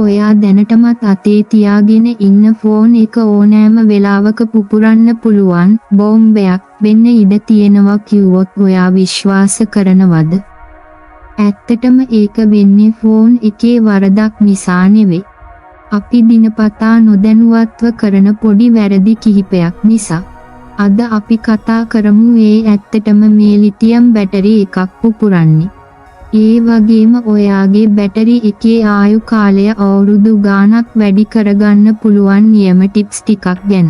ඔයා දැනටමත් අතේ තියාගෙන ඉන්න ෆෝන් එක ඕනෑම වෙලාවක පුපුරන්න පුළුවන් බෝම්බයක් වෙන්න ඉඩ තියෙනවා කිව්වොත් ඔයා විශ්වාස කරනවද? ඇත්තටම ඒක වෙන්නේ ෆෝන් එකේ වරදක් නිසා නෙවෙයි. අපි දිනපතා නොදැනුවත්ව කරන පොඩි වැරදි කිහිපයක් නිසා. අද අපි කතා කරමු ඒ ඇත්තටම මේ ලිතියම් බැටරි එකක් පුපුරන්නේ. ඒ වගේම ඔයාගේ බැටරි එකේ ආයු කාලය අවුරුදු ගාණක් වැඩි කරගන්න පුළුවන් නියම ටිප්ස් ටිකක් ගැන.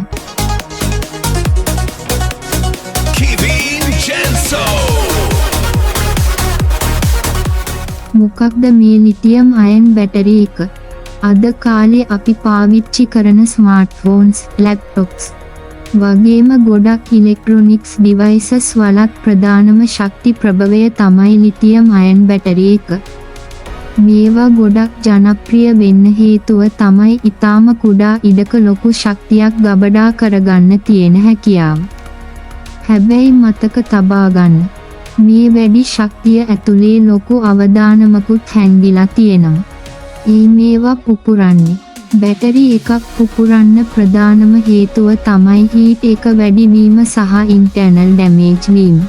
මොකක්ද මේ ලිතියම් අයන් බැටරි එක? අද කාලේ අපි පාවිච්චි කරන ස්මාර්ට්ෆෝන්ස්, ලැප්ටොප්ස් වගේම ගොඩක් ඉලෙක්ට්‍රොනික්ස් ඩිවයිසස් වලත් ප්‍රධානම ශක්ති ප්‍රභවය තමයි ලිතියම් අයන් බැටරි එක. මේවා ගොඩක් ජනප්‍රිය වෙන්න හේතුව තමයි ඊටාම කුඩා ඉඩක ලොකු ශක්තියක් ගබඩා කරගන්න තියෙන හැකියාව. හැබැයි මතක තබා ගන්න. මේ වැඩි ශක්තිය ඇතුලේ ලොකු අවදානමකුත් හැංගිලා තියෙනවා. මේවා පුපුරන්නේ බැටරි එකක් පුපුරන්න ප්‍රධානම හේතුව තමයි හීට් එක වැඩි වීම සහ ඉන්ටර්නල් ඩැමේජ් වීම.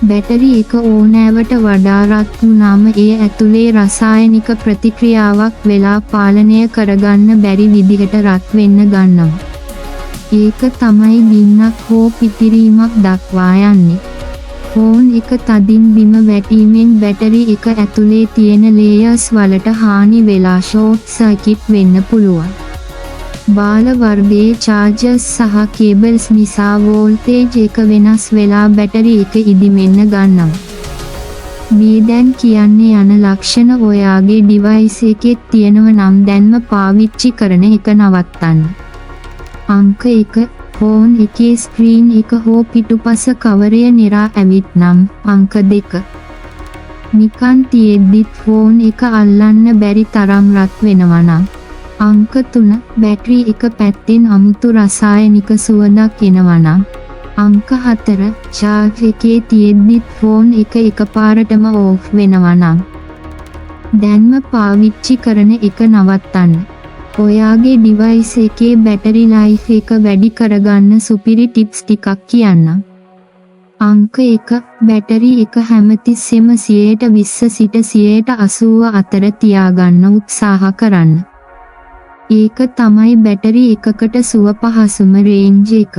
බැටරි එක ඕනෑවට වඩා රත් වුණාම ඒ ඇතුලේ රසායනික ප්‍රතික්‍රියාවක් වෙලා පාලනය කරගන්න බැරි විදිහට රත් වෙන්න ගන්නවා. ඒක තමයි ගින්නක් හෝ පිතිරීමක් දක්වා යන්නේ. ෆෝන් එක තදින් බිම වැටීමෙන් බැටරි එක ඇතුලේ තියෙන ලේයර්ස් වලට හානි වෙලා ෂෝට් සර්කිට් වෙන්න පුළුවන්. බාල වර්ගයේ චාර්ජර්ස් සහ කේබල්ස් නිසා වෝල්ටේජ් එක වෙනස් වෙලා බැටරි එක ඉදිමෙන්න ගන්නවා. මේ දැන් කියන්නේ යන ලක්ෂණ ඔයාගේ ඩිවයිස් එකේ තියෙනව නම් දැන්ම පාවිච්චි කරන එක නවත්තන්න. අංක 1 ෆෝන් එකේ ස්ක්‍රීන් එක හෝ පිටුපස කවරය නිරා ඇවිත් නම්. අංක 2 නිකන් තියෙද්දිත් ෆෝන් එක අල්ලන්න බැරි තරම් රත් වෙනවා නම්. අංක 3 බැටරි එක පැත්තෙන් අමුතු රසායනික සුවඳක් එනවා නම්. අංක 4 චාර්ජ් එකේ තියෙද්දිත් ෆෝන් එක එකපාරටම ඕෆ් වෙනවා නම්. දැන්ම පාවිච්චි කරන එක නවත්තන්න. ඔයාගේ ඩිවයිස් එකේ බැටරි ලයිෆ් එක වැඩි කරගන්න සුපිරි ටිප්ස් ටිකක් කියන්නම්. අංක 1 බැටරි එක හැමතිස්සෙම 120 සිට 180 අතර තියාගන්න උත්සාහ කරන්න. ඒක තමයි බැටරි එකකට සුව පහසුම රේන්ජ් එක.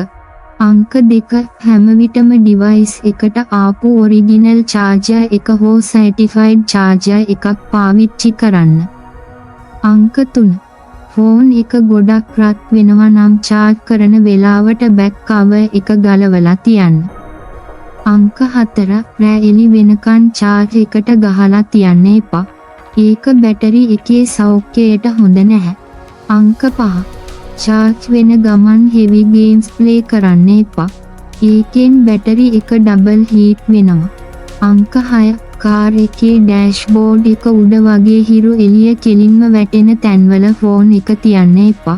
අංක 2 හැම විටම ඩිවයිස් එකට ආපු ඔරිජිනල් චාර්ජර් එක හෝ සර්ටිෆයිඩ් චාර්ජර් එකක් පාවිච්චි කරන්න. අංක 3 ෆෝන් එක ගොඩක් රත් වෙනවා නම් චාර්ජ් කරන වෙලාවට බැක් කවර් එක ගලවලා තියන්න. අංක 4 රෑ එළි වෙනකන් චාර්ජ් එකට ගහලා තියන්න එපා. ඒක බැටරි එකේ සෞඛ්‍යයට හොඳ නැහැ. අංක 5 චාර්ජ් වෙන ගමන් හෙවි ගේම්ස් ප්ලේ කරන්න එපා. ඒකෙන් බැටරි එක ඩබල් හීට් වෙනවා. අංක 6 කාර් එකේ ඩෑෂ්බෝඩ් එක උඩ වගේ හිරු එළිය කෙලින්ම වැටෙන තැන්වල ෆෝන් එක තියන්න එපා.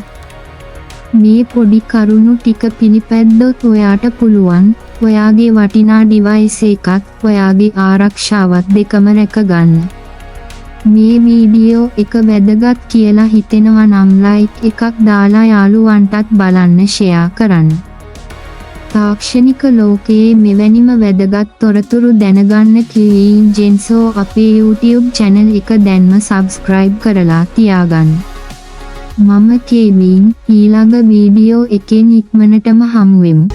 මේ පොඩි කරුණු ටික පිළිපැද්දොත් ඔයාට පුළුවන් ඔයාගේ වටිනා ඩිවයිස් එකත් ඔයාගේ ආරක්ෂාවත් දෙකම රැකගන්න. මේ වීඩියෝ එක වැදගත් කියලා හිතෙනවා නම් ලයික් එකක් දාලා යාළුවන්ටත් බලන්න ෂෙයා කරන්න. තාක්ෂණික ලෝකයේ මෙවැනිම වැදගත් තොරතුරු දැනගන්න කීන් ජෙන්සෝ අපේ YouTube channel එක දැන්ම subscribe කරලා තියාගන්න. මම කේවින් ඊළඟ වීඩියෝ එකෙන් ඉක්මනටම හමු වෙමු.